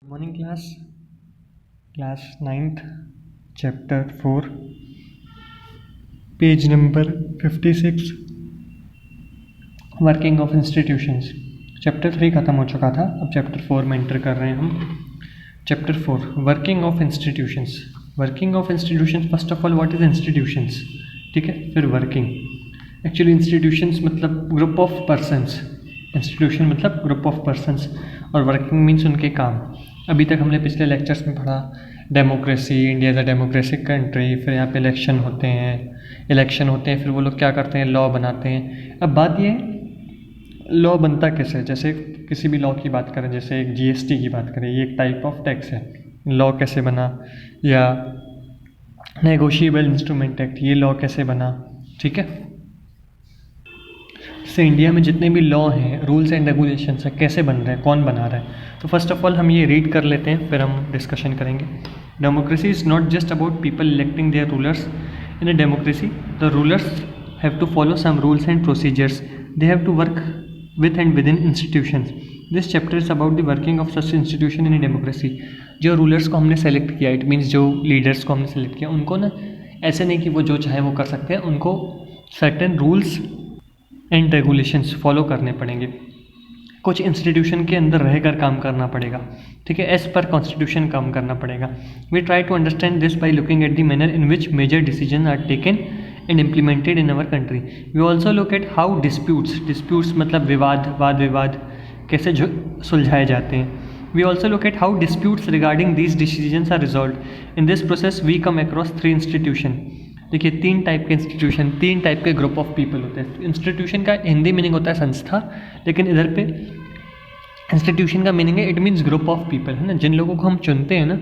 Morning class 9th, chapter 4, page number 56, working of institutions. Chapter 3 ख़त्म हो चुका था, अब चैप्टर 4 में एंटर कर रहे हैं हम। Chapter 4, working of institutions. Working of institutions, first of all what is institutions, ठीक है। फिर वर्किंग। एक्चुअली इंस्टीट्यूशंस मतलब ग्रुप ऑफ पर्सनस, इंस्टीट्यूशन मतलब ग्रुप ऑफ पर्सनस, और वर्किंग मीन्स उनके काम। अभी तक हमने पिछले लेक्चर्स में पढ़ा democracy, India is a democratic country, फिर यहाँ पे इलेक्शन होते हैं, फिर वो लोग क्या करते हैं, लॉ बनाते हैं। अब बात ये है लॉ बनता कैसे है। जैसे किसी भी लॉ की बात करें, जैसे एक जीएसटी की बात करें, ये एक टाइप ऑफ टैक्स है, लॉ कैसे बना, या नेगोशिएबल इंस्ट्रूमेंट एक्ट, ये लॉ कैसे बना, ठीक है। जैसे इंडिया में जितने भी लॉ हैं, रूल्स एंड रेगुलेशंस हैं, कैसे बन रहे हैं, कौन बना रहा है। तो फर्स्ट ऑफ ऑल हम ये रीड कर लेते हैं, फिर हम डिस्कशन करेंगे। Democracy is not just about people electing their rulers. In a democracy the rulers have to follow some rules and procedures, they have to work with and within institutions. This chapter is about the working of such institution in democracy. जो rulers को हमने select किया, it means जो leaders को हमने select किया, उनको ना ऐसे नहीं कि वो जो चाहे वो कर सकते हैं, उनको certain rules and regulations follow करने पड़ेंगे, कुछ इंस्टीट्यूशन के अंदर रहकर काम करना पड़ेगा, ठीक है। एज पर कॉन्स्टिट्यूशन काम करना पड़ेगा। We try to understand this by looking at the manner in which major decision are taken and implemented in our country. We also look at how disputes मतलब वाद विवाद कैसे सुलझाए जाते हैं। We also look at how disputes regarding these decisions are resolve. In this process we come across 3 institution. देखिए, 3 type के institution, 3 type के ग्रुप ऑफ पीपल होते हैं। इंस्टीट्यूशन का हिंदी मीनिंग होता है संस्था, लेकिन इधर पे इंस्टीट्यूशन का मीनिंग है, it means group of people, है ना। जिन लोगों को हम चुनते हैं ना,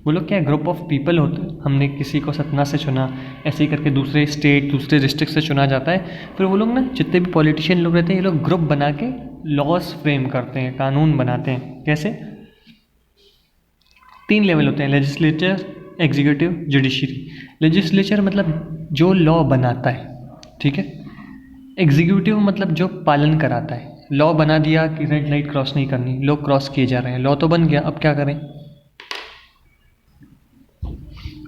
वो लोग क्या ग्रुप ऑफ पीपल होते हैं। हमने किसी को सतना से चुना, ऐसे ही करके दूसरे स्टेट, दूसरे डिस्ट्रिक्ट से चुना जाता है। फिर वो लोग ना, जितने भी पॉलिटिशियन लोग रहते हैं, ये लोग ग्रुप बना के लॉज फ्रेम करते हैं, कानून बनाते हैं। कैसे? 3 लेवल होते हैं, लेजिस्लेचर, एग्जीक्यूटिव, जुडिशरी। लेजिस्लेचर मतलब जो लॉ बनाता है, ठीक है। एग्जीक्यूटिव मतलब जो पालन कराता है। लॉ बना दिया कि रेड लाइट क्रॉस नहीं करनी, लोग क्रॉस किए जा रहे हैं, लॉ तो बन गया, अब क्या करें,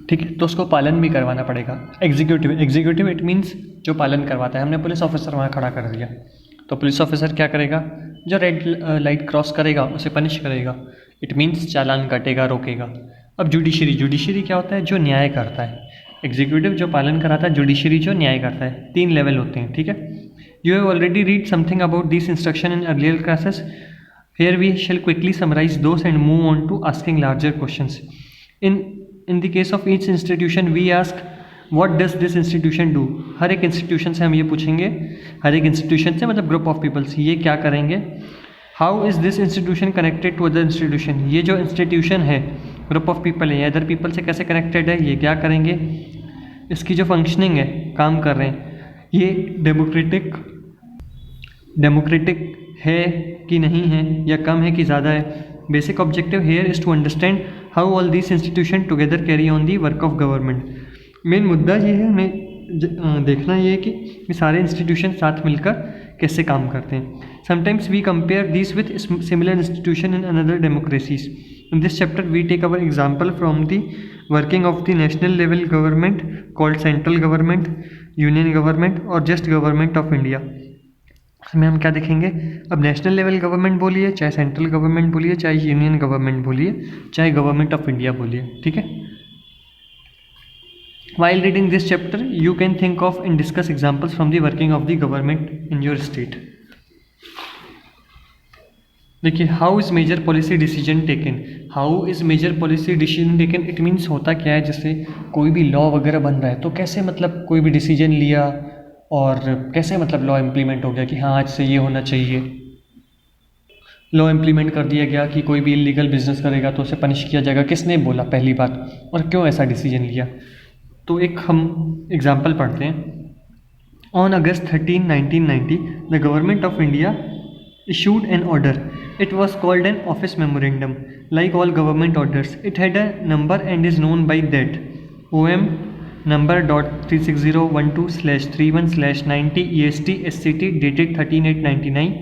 ठीक है, तो उसको पालन भी करवाना पड़ेगा। एग्जीक्यूटिव इट मीन्स जो पालन करवाता है। हमने पुलिस ऑफिसर वहाँ खड़ा कर दिया, तो पुलिस ऑफिसर क्या करेगा, जो रेड लाइट क्रॉस करेगा उसे पनिश करेगा, इट मीन्स चालान काटेगा, रोकेगा। अब जुडिशरी क्या होता है, जो न्याय करता है। एग्जीक्यूटिव जो पालन कराता है, जुडिशरी जो न्याय करता है। 3 लेवल होते हैं, ठीक है। You have already read something about this instruction in earlier classes. Here we shall quickly summarise those and move on to asking larger questions. In the case of each institution we ask what does this institution do. हर एक institution से हम ये पूछेंगे, हर एक institution से मतलब group of peoples, ये क्या करेंगे। How is this institution connected to other institution. ये जो इंस्टीट्यूशन है, ग्रुप ऑफ पीपल है, अदर पीपल से कैसे कनेक्टेड है, ये क्या करेंगे, इसकी जो फंक्शनिंग है, काम कर रहे हैं, ये डेमोक्रेटिक है कि नहीं है, या कम है कि ज़्यादा है। Basic objective here is to understand how all this institution together carry on the work of government. Main मुद्दा ये है, हमें देखना ये है कि ये सारे इंस्टीट्यूशन साथ मिलकर कैसे काम करते हैं। Sometimes we compare this with similar institution in another democracies. In this chapter, we take our example from the working of the national level government called central government, union government और just government of India। इसमें हम क्या देखेंगे, अब national level government बोलिए, चाहे central government बोलिए, चाहे यूनियन गवर्नमेंट बोलिए, चाहे गवर्नमेंट ऑफ इंडिया बोलिए, ठीक है। While reading this chapter, you can think of and discuss examples from the working of the government in your state। देखिए, how is major policy decision taken. How is major policy decision taken, it means होता क्या है, जैसे कोई भी law वगैरह बन रहा है, तो कैसे मतलब कोई भी डिसीजन लिया और कैसे मतलब लॉ इम्प्लीमेंट हो गया कि हाँ आज से ये होना चाहिए। लॉ इम्प्लीमेंट कर दिया गया कि कोई भी इलीगल बिजनेस करेगा तो उसे पनिश किया जाएगा, किसने बोला पहली बात, और क्यों ऐसा डिसीजन लिया। तो एक हम एग्जाम्पल पढ़ते हैं। On August 13, 1990 the government of India issued an order. It was called an office memorandum. Like all government orders, it had a number and is known by that. OM number .36012/31/90 EST SCT dated 13/8/99.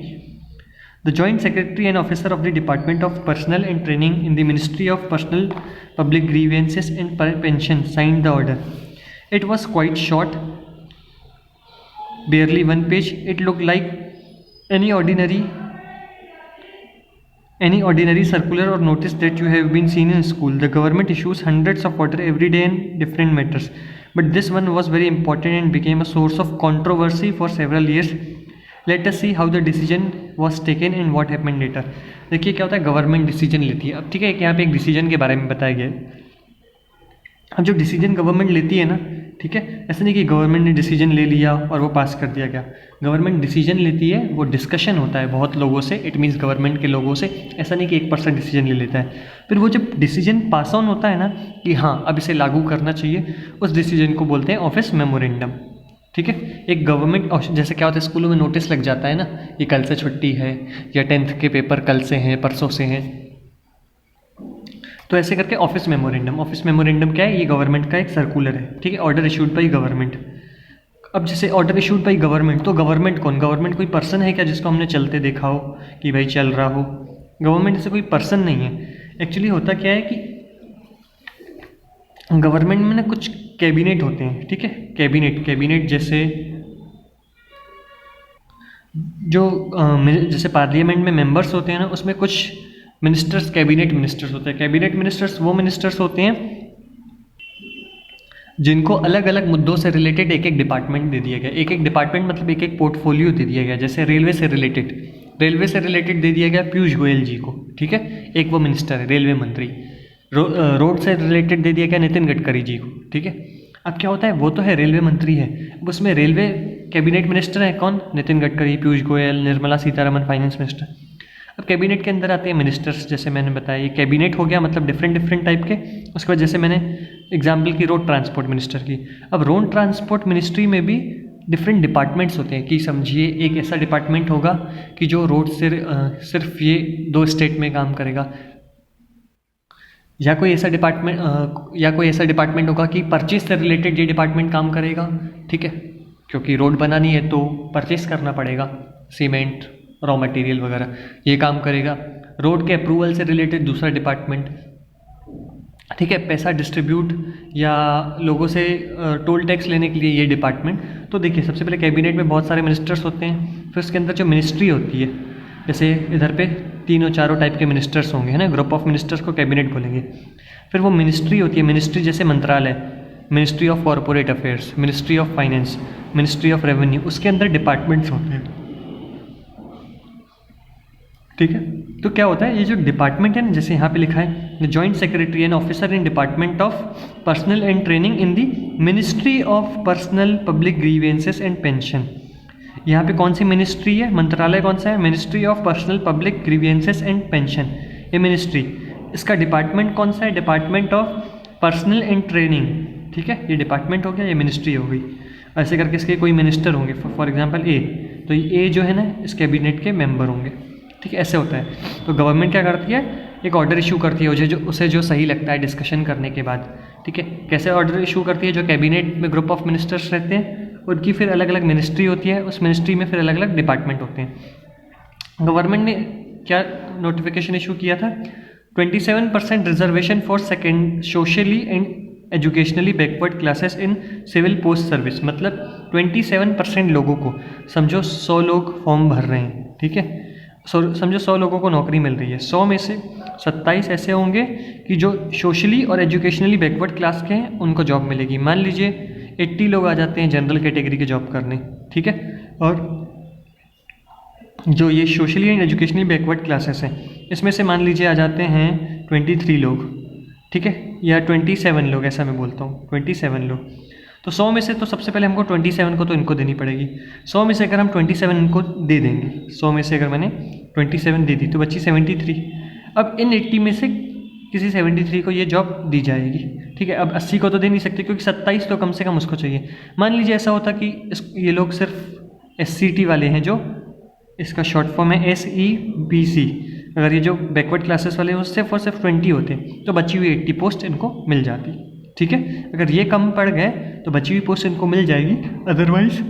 The Joint Secretary and Officer of the Department of Personnel and Training in the Ministry of Personal Public Grievances and Pension signed the order. It was quite short, barely one page. It looked like any ordinary circular or notice that you have been seen in school. The government issues hundreds of orders every day in different matters, but this one was very important and became a source of controversy for several years. Let us see how the decision was taken and what happened later. देखिए क्या होता है, government decision लेती है. अब ठीक है, यहाँ पे एक डिसीजन के बारे में बताया गया है. अब जो डिसीजन गवर्नमेंट लेती है ना, ठीक है, ऐसा नहीं कि गवर्नमेंट ने डिसीजन ले लिया और वो पास कर दिया गया. गवर्नमेंट डिसीजन लेती है, वो डिस्कशन होता है बहुत लोगों से, इट मीन्स गवर्नमेंट के लोगों से. ऐसा नहीं कि एक पर्सन डिसीजन ले लेता है. फिर वो जब डिसीजन पास ऑन होता है ना कि हाँ अब इसे लागू करना चाहिए, उस डिसीजन को बोलते हैं ऑफिस मेमोरेंडम. ठीक है, एक गवर्नमेंट, जैसे क्या होता है स्कूलों में नोटिस लग जाता है ना, ये कल से छुट्टी है या 10th के पेपर कल से हैं, परसों से हैं, तो ऐसे करके ऑफिस मेमोरेंडम क्या है, ये गवर्नमेंट का एक सर्कुलर है. ठीक है, ऑर्डर इशूड बाई गवर्नमेंट. अब जैसे ऑर्डर इशूड बाई गवर्नमेंट, तो गवर्नमेंट कौन, गवर्नमेंट कोई पर्सन है क्या जिसको हमने चलते देखा हो कि भाई चल रहा हो? गवर्नमेंट ऐसे कोई पर्सन नहीं है. एक्चुअली होता क्या है कि गवर्नमेंट में ना कुछ कैबिनेट होते हैं. ठीक है, कैबिनेट जैसे जो जैसे पार्लियामेंट में मेंबर्स होते हैं ना, उसमें कुछ मिनिस्टर्स कैबिनेट मिनिस्टर्स होते हैं. कैबिनेट मिनिस्टर्स वो मिनिस्टर्स होते हैं जिनको अलग अलग मुद्दों से रिलेटेड एक एक डिपार्टमेंट दे दिया गया. एक एक डिपार्टमेंट मतलब एक एक पोर्टफोलियो दे दिया गया. जैसे रेलवे से रिलेटेड दे दिया गया पीयूष गोयल जी को. ठीक है, एक वो मिनिस्टर है, रेलवे मंत्री. रोड से रिलेटेड दे दिया गया नितिन गडकरी जी को. ठीक है, अब क्या होता है, वो तो है रेलवे मंत्री है, अब उसमें रेलवे कैबिनेट मिनिस्टर है कौन, नितिन गडकरी, पीयूष गोयल, निर्मला सीतारमन फाइनेंस मिनिस्टर. अब कैबिनेट के अंदर आते हैं मिनिस्टर्स, जैसे मैंने बताया ये कैबिनेट हो गया, मतलब डिफरेंट टाइप के. उसके बाद जैसे मैंने एग्जाम्पल की रोड ट्रांसपोर्ट मिनिस्टर की. अब रोड ट्रांसपोर्ट मिनिस्ट्री में भी डिफरेंट डिपार्टमेंट्स होते हैं कि समझिए एक ऐसा डिपार्टमेंट होगा कि जो रोड से सिर्फ ये 2 स्टेट में काम करेगा, या कोई ऐसा डिपार्टमेंट होगा कि परचेज से रिलेटेड ये डिपार्टमेंट काम करेगा. ठीक है, क्योंकि रोड बनानी है तो परचेज करना पड़ेगा, सीमेंट, रॉ मटेरियल वगैरह, ये काम करेगा. रोड के अप्रूवल से रिलेटेड दूसरा डिपार्टमेंट. ठीक है, पैसा डिस्ट्रीब्यूट या लोगों से टोल टैक्स लेने के लिए ये डिपार्टमेंट. तो देखिए सबसे पहले कैबिनेट में बहुत सारे मिनिस्टर्स होते हैं. फिर उसके अंदर जो मिनिस्ट्री होती है, जैसे इधर पे 3-4 टाइप के मिनिस्टर्स होंगे, है ना, ग्रुप ऑफ मिनिस्टर्स को कैबिनेट बोलेंगे. फिर वो मिनिस्ट्री होती है, मिनिस्ट्री जैसे मंत्रालय, ministry of corporate affairs, ministry of finance, ministry of revenue, उसके अंदर डिपार्टमेंट्स होते हैं. ठीक है, तो क्या होता है, ये जो डिपार्टमेंट है ना, जैसे यहाँ पे लिखा है the joint secretary and officer in department of personal and training in the ministry of personnel public grievances and pension. यहाँ पे कौन सी मिनिस्ट्री है, मंत्रालय कौन सा है, ministry of personnel public grievances and pension, ये मिनिस्ट्री. इसका डिपार्टमेंट कौन सा है, department of personal and training. ठीक है, ये डिपार्टमेंट हो गया, ये मिनिस्ट्री हो गई. ऐसे करके इसके कोई मिनिस्टर होंगे, फॉर एग्जाम्पल ए, तो ए जो है ना इस कैबिनेट के मेंबर होंगे. ठीक है, ऐसे होता है. तो गवर्नमेंट क्या करती है, एक ऑर्डर इशू करती है उसे जो सही लगता है डिस्कशन करने के बाद. ठीक है, कैसे ऑर्डर इशू करती है, जो कैबिनेट में ग्रुप ऑफ मिनिस्टर्स रहते हैं उनकी फिर अलग अलग मिनिस्ट्री होती है, उस मिनिस्ट्री में फिर अलग अलग डिपार्टमेंट होते हैं. गवर्नमेंट ने क्या नोटिफिकेशन इशू किया था, 27% reservation for second socially and educationally backward classes in civil post service. मतलब 27% लोगों को, समझो 100 लोग फॉर्म भर रहे हैं. ठीक है, समझो 100 लोगों को नौकरी मिल रही है, 100 में से 27 ऐसे होंगे कि जो सोशली और एजुकेशनली बैकवर्ड क्लास के हैं उनको जॉब मिलेगी. मान लीजिए 80 लोग आ जाते हैं जनरल कैटेगरी की जॉब करने. ठीक है, और जो ये socially and educationally backward classes हैं इसमें से मान लीजिए आ जाते हैं 23 लोग. ठीक है, या 27 लोग, ऐसा मैं बोलता हूँ 27 लोग. तो 100 में से तो सबसे पहले हमको 27 को तो इनको देनी पड़ेगी. 100 में से अगर हम 27 इनको दे देंगे, 100 में से अगर मैंने 27 दे दी तो बची 73. अब इन 80 में से किसी 73 को ये जॉब दी जाएगी. ठीक है, अब 80 को तो दे नहीं सकते क्योंकि 27 तो कम से कम उसको चाहिए. मान लीजिए ऐसा होता कि ये लोग सिर्फ SCT वाले हैं, जो इसका शॉर्ट फॉर्म है SEBC. अगर ये जो बैकवर्ड क्लासेस वाले हैं उससे सिर्फ 20 होते तो बची हुई 80 पोस्ट इनको मिल जाती. ठीक है, अगर ये कम पड़ गए तो बची हुई पोस्ट इनको मिल जाएगी. अदरवाइज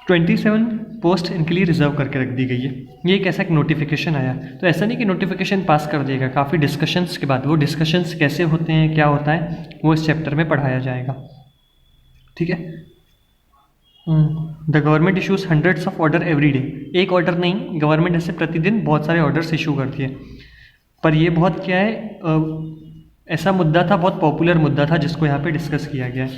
27 पोस्ट इनके लिए रिजर्व करके रख दी गई है। ये एक ऐसा एक नोटिफिकेशन आया, तो ऐसा नहीं कि नोटिफिकेशन पास कर देगा, काफ़ी डिस्कशंस के बाद वो डिस्कशंस कैसे होते हैं, क्या होता है, वो इस चैप्टर में पढ़ाया जाएगा। ठीक है। The government issues hundreds of order every day. एक ऑर्डर नहीं, गवर्नमेंट ऐसे प्रतिदिन बहुत सारे ऑर्डर्स इशू करती है। पर ये बहुत क्या है, ऐसा मुद्दा था, बहुत पॉपुलर मुद्दा था जिसको यहाँ पे डिस्कस किया गया है।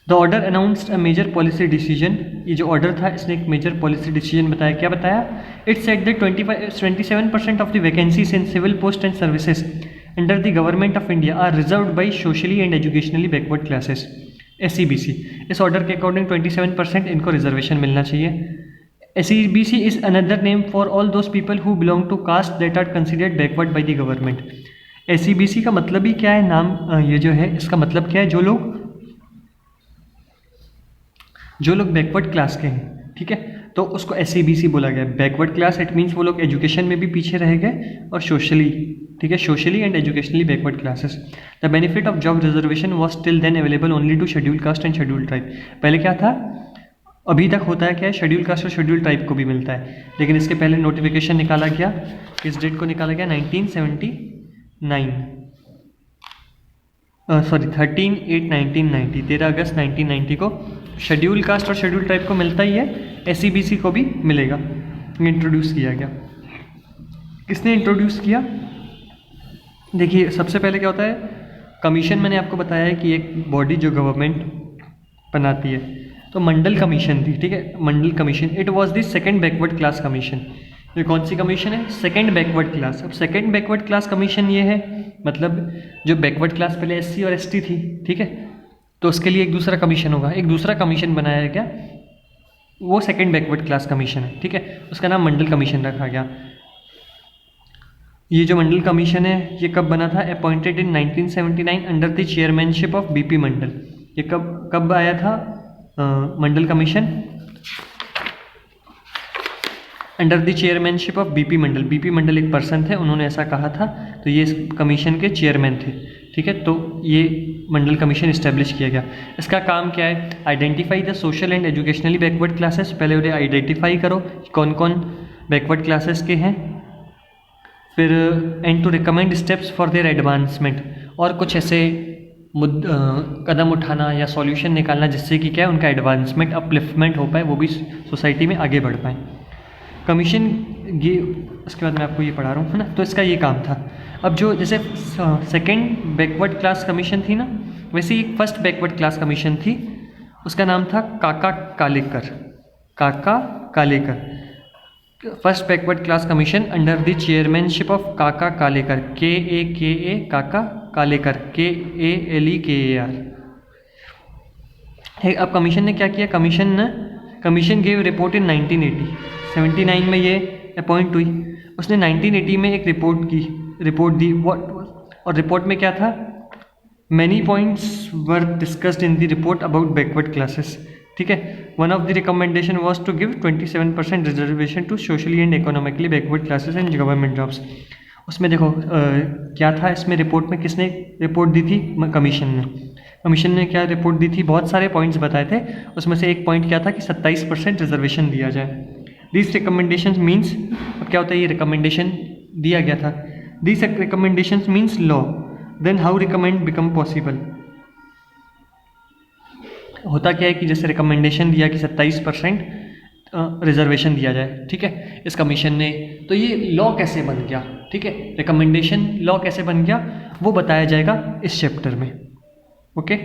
The order announced a major policy decision. ये जो ऑर्डर था इसने एक मेजर पॉलिसी डिसीजन बताया। क्या बताया? It said that 27% of the vacancies in civil post and services under the government of India are reserved by socially and educationally backward classes, SEBC। इस order के अकॉर्डिंग 27% इनको reservation मिलना चाहिए। SEBC is another name for all those people who belong to caste that are considered backward by the government। SEBC का मतलब ही क्या है, नाम ये जो है इसका मतलब क्या है, जो लोग बैकवर्ड क्लास के हैं, ठीक है, तो उसको SEBC बोला गया। बैकवर्ड क्लास इट मीन्स वो लोग एजुकेशन में भी पीछे रह गए और सोशली, ठीक है, socially and educationally backward classes. The benefit of job reservation was till then available only to schedule caste and schedule tribe. पहले क्या था, अभी तक होता है क्या है, शेड्यूल कास्ट और शेड्यूल ट्राइब को भी मिलता है, लेकिन इसके पहले नोटिफिकेशन निकाला गया, किस डेट को निकाला गया, 13/8/1990, 13 अगस्त 1990 को शेड्यूल कास्ट और शेड्यूल ट्राइब को मिलता ही है, SEBC को भी मिलेगा। इंट्रोड्यूस किया गया। किसने इंट्रोड्यूस किया? देखिए सबसे पहले क्या होता है, कमीशन मैंने आपको बताया है कि एक बॉडी जो गवर्नमेंट बनाती है, तो मंडल कमीशन थी, ठीक है, Mandal commission. It was the second backward class commission. ये कौन सी कमीशन है? Second backward class. अब सेकंड बैकवर्ड क्लास कमीशन ये है, मतलब जो बैकवर्ड क्लास पहले SC और ST थी, ठीक है, तो उसके लिए एक दूसरा कमीशन होगा, एक दूसरा कमीशन बनाया गया, वो सेकंड बैकवर्ड क्लास कमीशन है, ठीक है, उसका नाम मंडल कमीशन रखा गया। ये जो मंडल कमीशन है ये कब बना था? Appointed in 1979 under the chairmanship of BP Mandal. ये कब आया था Mandal commission? Under the chairmanship of BP Mandal. BP Mandal एक पर्सन थे, उन्होंने ऐसा कहा था, तो ये इस कमीशन के चेयरमैन थे, ठीक है, तो ये मंडल कमीशन इस्टेब्लिश किया गया। इसका काम क्या है? Identify the social and educationally backward classes. पहले उन्हें आइडेंटिफाई करो कौन कौन बैकवर्ड क्लासेस के हैं, फिर and to recommend steps for their advancement, और कुछ ऐसे कदम उठाना या सॉल्यूशन निकालना जिससे कि क्या है, उनका एडवांसमेंट, अपलिफ्टमेंट हो पाए, वो भी सोसाइटी में आगे बढ़ पाए। कमीशन ये, उसके बाद मैं आपको ये पढ़ा रहा हूँ, है ना, तो इसका ये काम था। अब जो जैसे सेकंड बैकवर्ड क्लास कमीशन थी ना, वैसे ही फर्स्ट बैकवर्ड क्लास कमीशन थी, उसका नाम था काका Kalekar. First backward class commission under the chairmanship of काका कालेकर, KAKA काका कालेकर, KALEKAR। अब कमीशन ने क्या किया? कमीशन गेव रिपोर्ट इन 1980। 79 में ये अपॉइंट हुई, उसने 1980 में एक रिपोर्ट दी। और रिपोर्ट में क्या था? Many points were discussed in the report about backward classes, ठीक है। One of the recommendation was to give 27% reservation to socially and economically backward classes and government jobs. उसमें देखो क्या था इसमें, रिपोर्ट में किसने रिपोर्ट दी थी? कमीशन ने क्या रिपोर्ट दी थी? बहुत सारे पॉइंट्स बताए थे, उसमें से एक पॉइंट क्या था कि 27% रिजर्वेशन दिया जाए। दिस रिकमेंडेशन मीन्स, अब क्या होता है, ये रिकमेंडेशन दिया गया था, this recommendation means law, then how recommend become possible. होता क्या है कि जैसे रिकमेंडेशन दिया कि 27% रिजर्वेशन दिया जाए, ठीक है, इस कमीशन ने, तो ये लॉ कैसे बन गया, ठीक है, रिकमेंडेशन लॉ कैसे बन गया, वो बताया जाएगा इस चैप्टर में। Okay,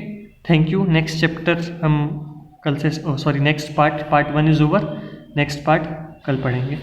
thank you. Next chapter हम कल से, next part 1 is over, next part कल पढ़ेंगे।